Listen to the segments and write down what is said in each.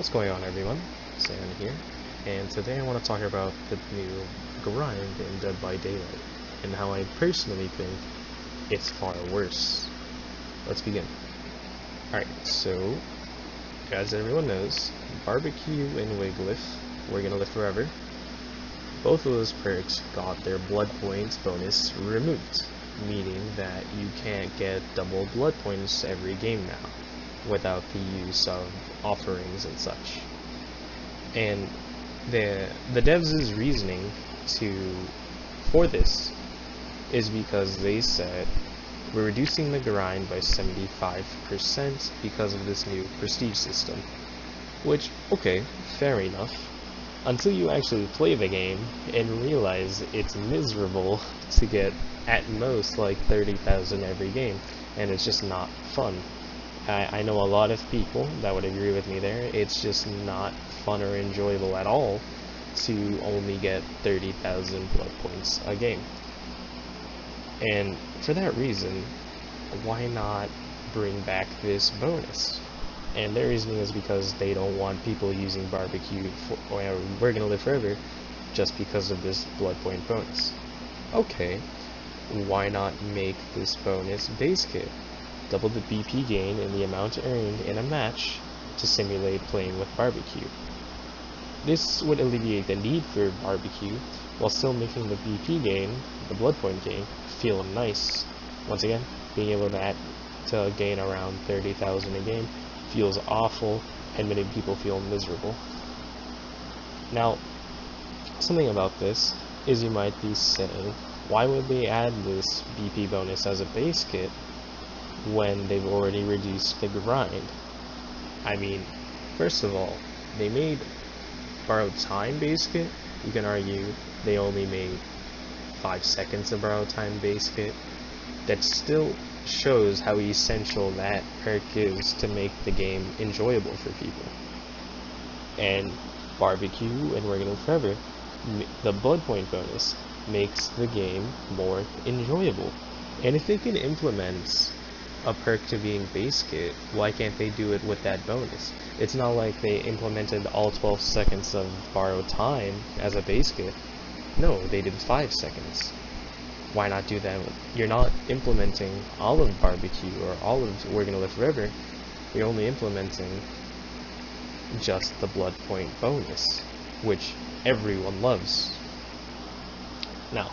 What's going on, everyone? Sam here, and today I want to talk about the new grind in Dead by Daylight and how I personally think it's far worse. Let's begin. Alright, so as everyone knows, Barbecue and We're Gonna Live Forever, both of those perks got their blood points bonus removed, meaning that you can't get double blood points every game now without the use of offerings and such. And the devs' reasoning for this is because they said we're reducing the grind by 75% because of this new prestige system. Which, okay, fair enough, until you actually play the game and realize it's miserable to get at most like 30,000 every game, and it's just not fun. I know a lot of people that would agree with me there. It's just not fun or enjoyable at all to only get 30,000 blood points a game. And for that reason, why not bring back this bonus? And their reasoning is because they don't want people using Barbecue or We're Gonna Live Forever just because of this blood point bonus. Okay, why not make this bonus base kit? Double the BP gain and the amount earned in a match to simulate playing with Barbecue. This would alleviate the need for Barbecue while still making the BP gain, the blood point gain, feel nice. Once again, being able to gain around 30,000 a game feels awful and many people feel miserable. Now, something about this is you might be saying, why would they add this BP bonus as a base kit when they've already reduced the grind? I mean, first of all, they made borrowed time base kit. You can argue they only made 5 seconds of borrowed time base kit. That still shows how essential that perk is to make the game enjoyable for people. And Barbecue and We're Gonna Live Forever, the blood point bonus makes the game more enjoyable. And if they can implement a perk to being base kit, why can't they do it with that bonus? It's not like they implemented all 12 seconds of borrowed time as a base kit. No, they did 5 seconds. Why not do that? You're not implementing all of Barbecue or all of We're Gonna Live Forever. You're only implementing just the blood point bonus, which everyone loves. Now,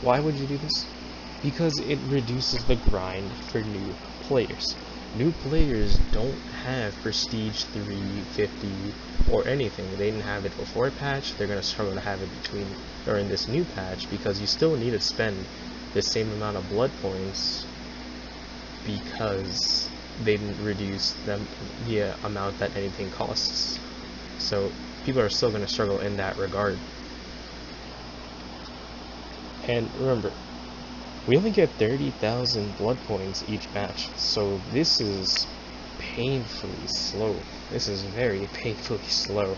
why would you do this? Because it reduces the grind for new players. New players don't have Prestige 350 or anything. They didn't have it before patch. They're gonna struggle to have it in this new patch, because you still need to spend the same amount of blood points because they didn't reduce the amount that anything costs. So people are still gonna struggle in that regard. And remember, we only get 30,000 blood points each match, so this is painfully slow. This is very painfully slow.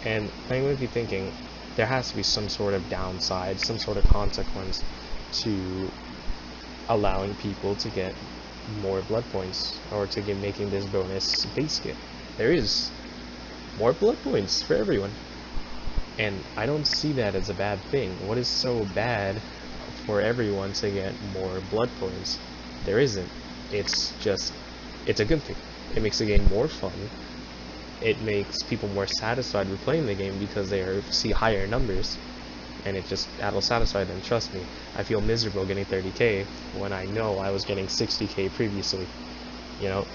And I would be thinking, there has to be some sort of downside, some sort of consequence to allowing people to get more blood points, or to making this bonus base kit. There is more blood points for everyone. And I don't see that as a bad thing. What is so bad for everyone to get more blood points? There isn't. It's a good thing. It makes the game more fun. It makes people more satisfied with playing the game because they see higher numbers, and that'll satisfy them. Trust me, I feel miserable getting 30k when I know I was getting 60k previously, you know.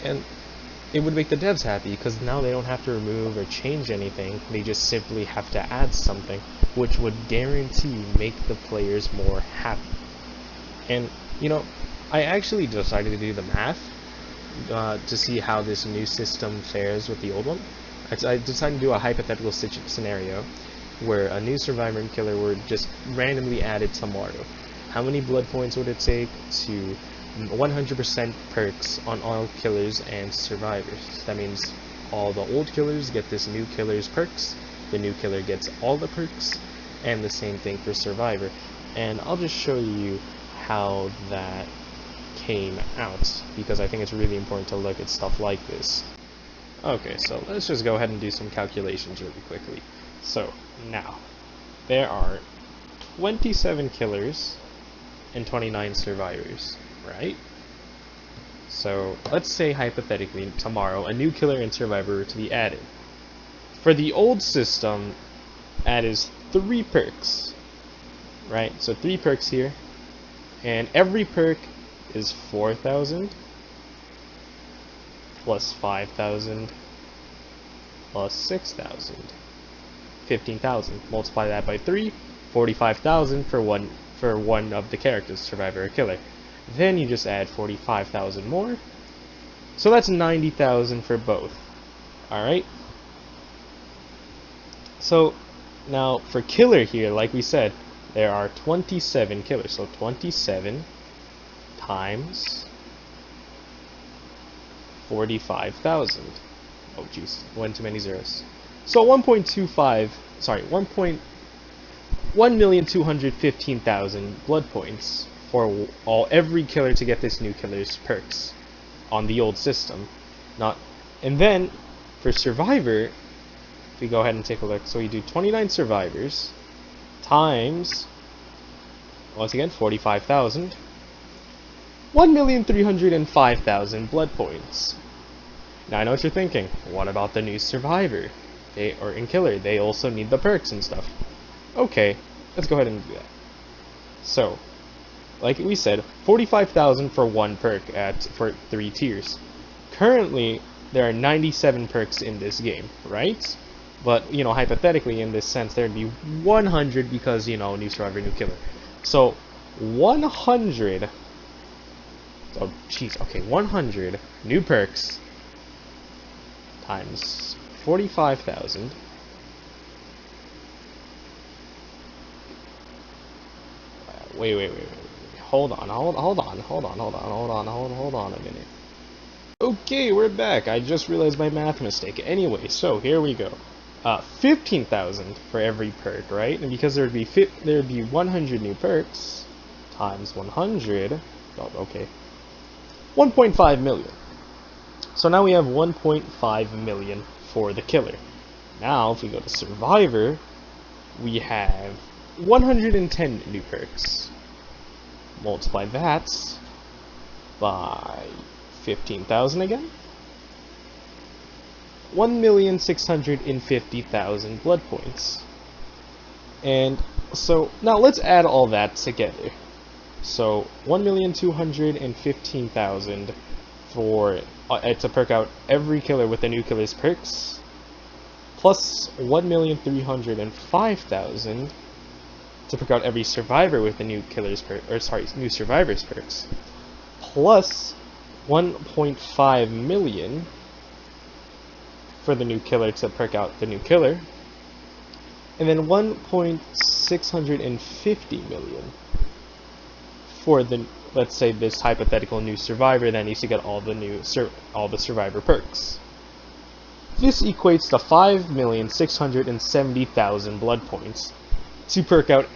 And it would make the devs happy because now they don't have to remove or change anything. They just simply have to add something, which would guarantee make the players more happy. And you know, I actually decided to do the math to see how this new system fares with the old one. I decided to do a hypothetical scenario where a new survivor and killer were just randomly added tomorrow. How many blood points would it take to 100% perks on all killers and survivors? That means all the old killers get this new killer's perks, the new killer gets all the perks, and the same thing for survivor. And I'll just show you how that came out, because I think it's really important to look at stuff like this. Okay, so let's just go ahead and do some calculations really quickly. So, now, there are 27 killers and 29 survivors, right? So, let's say hypothetically tomorrow a new killer and survivor were to be added. For the old system, that is 3 perks, right? So 3 perks here, and every perk is 4,000 plus 5,000 plus 6,000, 15,000. Multiply that by 3, 45,000 for one of the characters, survivor or killer. Then you just add 45,000 more, so that's 90,000 for both. Alright? So now for killer here, like we said, there are 27 killers, so 27 times 45,000. Oh jeez, one too many zeros. So 1,215,000 blood points for every killer to get this new killer's perks on the old system. And then for survivor, if we go ahead and take a look, so we do 29 survivors times, once again, 45,000, 1,305,000 blood points. Now I know what you're thinking, what about the new survivor? In killer, they also need the perks and stuff. Okay, let's go ahead and do that. So, like we said, 45,000 for one perk for 3 tiers. Currently, there are 97 perks in this game, right? But, you know, hypothetically, in this sense, there'd be 100 because, you know, new survivor, new killer. So, 100... Oh, jeez, okay, 100 new perks times 45,000 wait. Hold on a minute. Okay, we're back. I just realized my math mistake. Anyway, so here we go. 15,000 for every perk, right? And because there'd be 100 new perks times 100. Oh, okay. 1.5 million. So now we have 1.5 million for the killer. Now, if we go to survivor, we have 110 new perks. Multiply that by 15,000 again. 1,650,000 blood points. And so now let's add all that together. So 1,215,000 for to perk out every killer with the new killer's perks, plus 1,305,000 to perk out every survivor with the new killer's new survivor's perks, plus 1.5 million for the new killer to perk out the new killer, and then 1.650 million for the, let's say, this hypothetical new survivor that needs to get all the survivor perks. This equates to 5,670,000 blood points to perk out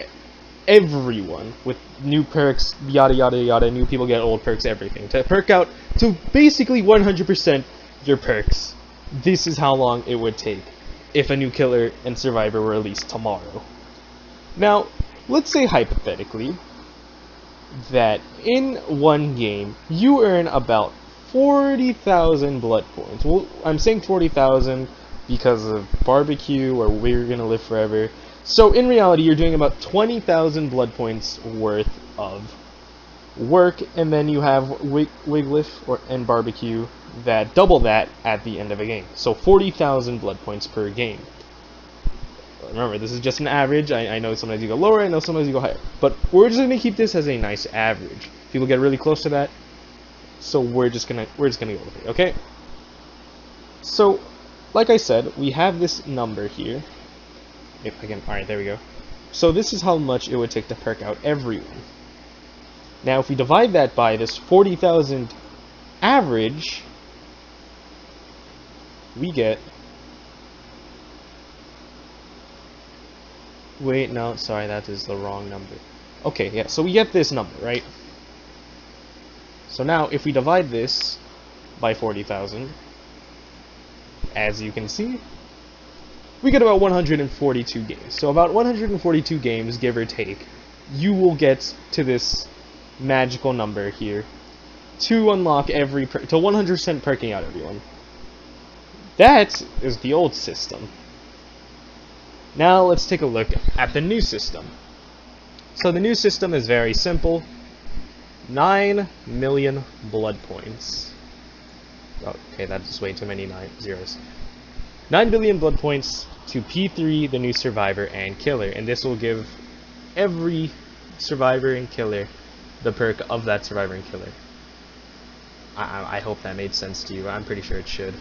everyone with new perks, yada yada yada, new people get old perks, everything. To perk out to basically 100% your perks. This is how long it would take if a new killer and survivor were released tomorrow. Now, let's say hypothetically that in one game you earn about 40,000 blood points. Well, I'm saying 40,000 because of Barbeque or We're Gonna Live Forever. So in reality, you're doing about 20,000 blood points worth of work, and then you have Wigliff and Barbeque that double that at the end of a game. So 40,000 blood points per game. Remember, this is just an average. I know sometimes you go lower, I know sometimes you go higher. But we're just going to keep this as a nice average. People get really close to that, so we're just gonna go with it, okay? So, like I said, we have this number here. Alright, there we go. So this is how much it would take to perk out everyone. Now, if we divide that by this 40,000 average, we get... Wait, no, sorry, that is the wrong number. Okay, yeah, so we get this number, right? So now, if we divide this by 40,000, as you can see, we get about 142 games. So about 142 games, give or take, you will get to this magical number here to unlock every to 100% perking out everyone. That is the old system. Now let's take a look at the new system. So the new system is very simple. 9 million blood points. Okay, that's way too many 9 zeros. 9 billion blood points to P3, the new survivor and killer, and this will give every survivor and killer the perk of that survivor and killer. I hope that made sense to you. I'm pretty sure it should.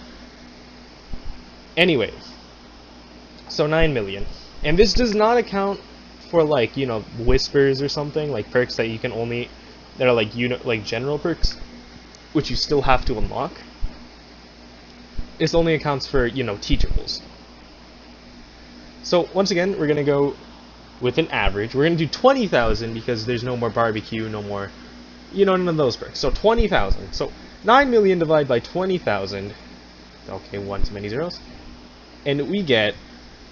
Anyways, so 9 million, and this does not account for, like, you know, whispers or something, like perks that you can only, that are like like general perks, which you still have to unlock. This only accounts for, you know, teachables. So once again, we're gonna go with an average. We're gonna do 20,000 because there's no more barbecue, no more, you know, none of those perks. So 20,000. So 9 million divided by 20,000. Okay, one too many zeros. And we get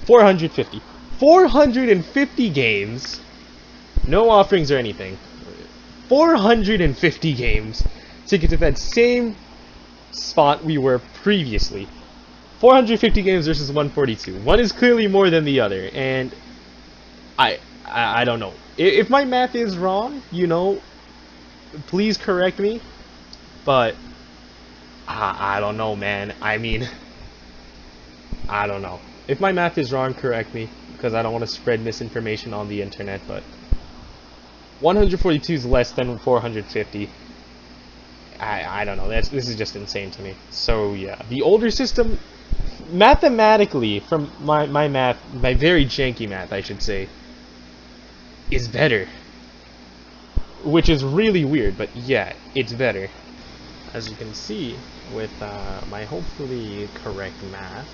450. 450 games. No offerings or anything. 450 games to get to that same spot we were previously. 450 games versus 142. One is clearly more than the other, and I don't know. If my math is wrong, you know, please correct me. But I don't know, man. I mean, I don't know. If my math is wrong, correct me, because I don't want to spread misinformation on the internet. But 142 is less than 450. I don't know. This is just insane to me. So yeah, the older system, mathematically, from my math, my very janky math, I should say, is better. Which is really weird, but yeah, it's better. As you can see, with my hopefully correct math,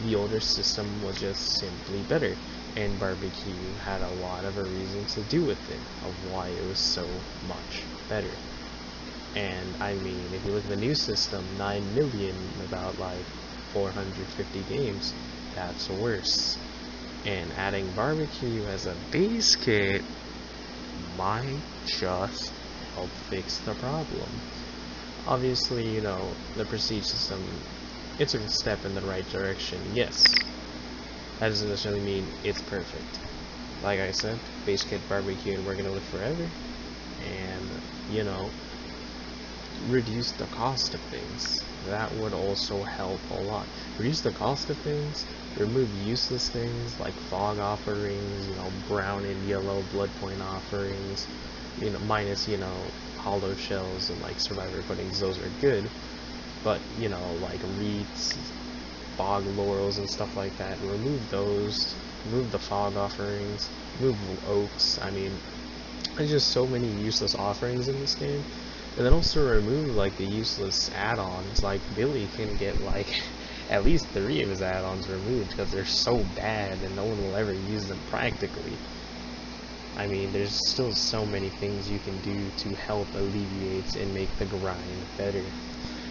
the older system was just simply better, and Barbeque had a lot of a reason to do with it, of why it was so much better. And I mean, if you look at the new system, 9 million, about like 450 games, that's worse. And adding Barbeque as a base kit might just help fix the problem. Obviously, you know, the prestige system, it's a step in the right direction, yes. That doesn't necessarily mean it's perfect. Like I said, base kit, Barbeque, and we're gonna live forever. And, you know, reduce the cost of things. That would also help a lot. Reduce the cost of things, remove useless things like fog offerings, you know, brown and yellow bloodpoint offerings, you know, minus, you know, hollow shells and like survivor puddings. Those are good, but, you know, like wreaths, fog laurels and stuff like that, remove those, remove the fog offerings, remove oaks. I mean, there's just so many useless offerings in this game. And then also remove like the useless add-ons. Like Billy can get like at least 3 of his add-ons removed because they're so bad and no one will ever use them practically. I mean, there's still so many things you can do to help alleviate and make the grind better.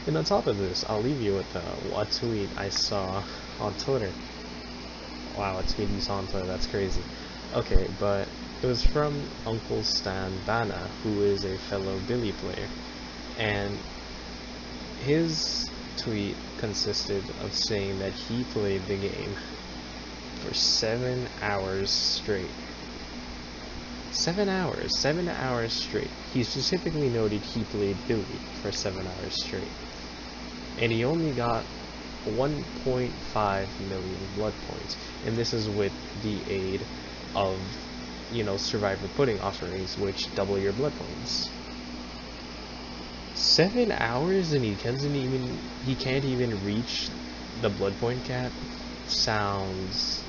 And on top of this, I'll leave you with a tweet I saw on Twitter. Wow, a tweet you saw on Twitter, that's crazy. Okay, but it was from Uncle Stan Bana, who is a fellow Billy player, and his tweet consisted of saying that he played the game for 7 hours straight. 7 hours straight. He specifically noted he played Billy for 7 hours straight, and he only got 1.5 million blood points, and this is with the aid of, you know, survivor pudding offerings, which double your blood points. 7 hours and he can't even reach the blood point cap? Sounds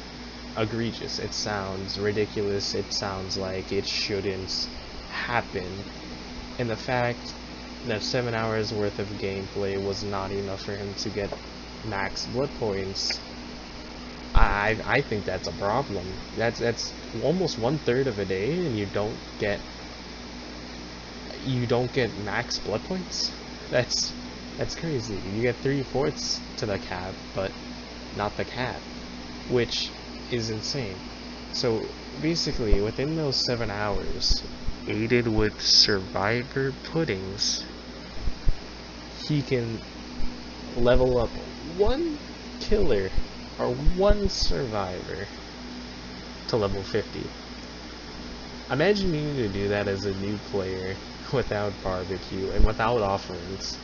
egregious. It sounds ridiculous. It sounds like it shouldn't happen. And the fact that 7 hours worth of gameplay was not enough for him to get max blood points, I think that's a problem. That's almost 1/3 of a day, and you don't get, you don't get max blood points? That's crazy. You get 3/4 to the cap, but not the cap, which is insane. So basically, within those 7 hours, aided with survivor puddings, he can level up one killer or one survivor to level 50. Imagine needing to do that as a new player without barbecue and without offerings.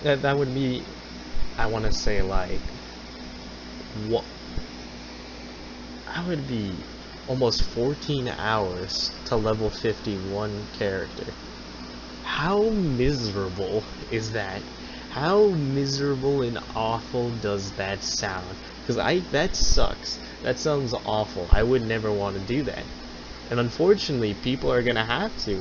That would be, I want to say, like, what? That would be almost 14 hours to level 51 character. How miserable is that? How miserable and awful does that sound? Because that sucks. That sounds awful. I would never want to do that. And unfortunately, people are going to have to.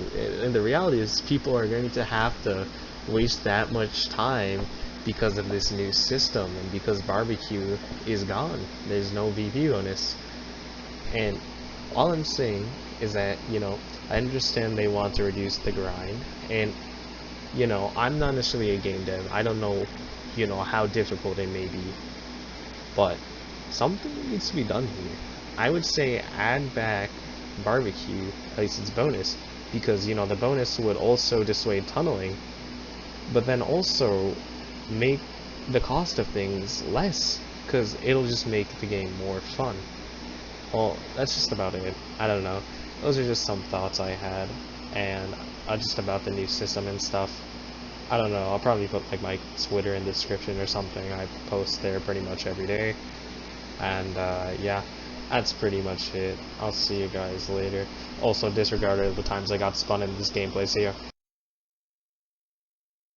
And the reality is, people are going to have to waste that much time because of this new system and because barbecue is gone. There's no VP bonus. And all I'm saying is that, you know, I understand they want to reduce the grind. And, you know, I'm not necessarily a game dev. I don't know, you know, how difficult it may be. But something needs to be done here. I would say add back barbecue, at least its bonus, because, you know, the bonus would also dissuade tunneling, but then also make the cost of things less, because it'll just make the game more fun. Well, that's just about it. I don't know. Those are just some thoughts I had, and just about the new system and stuff. I don't know. I'll probably put like my Twitter in the description or something. I post there pretty much every day, and yeah. That's pretty much it. I'll see you guys later. Also, disregarded the times I got spun in this gameplay. See ya.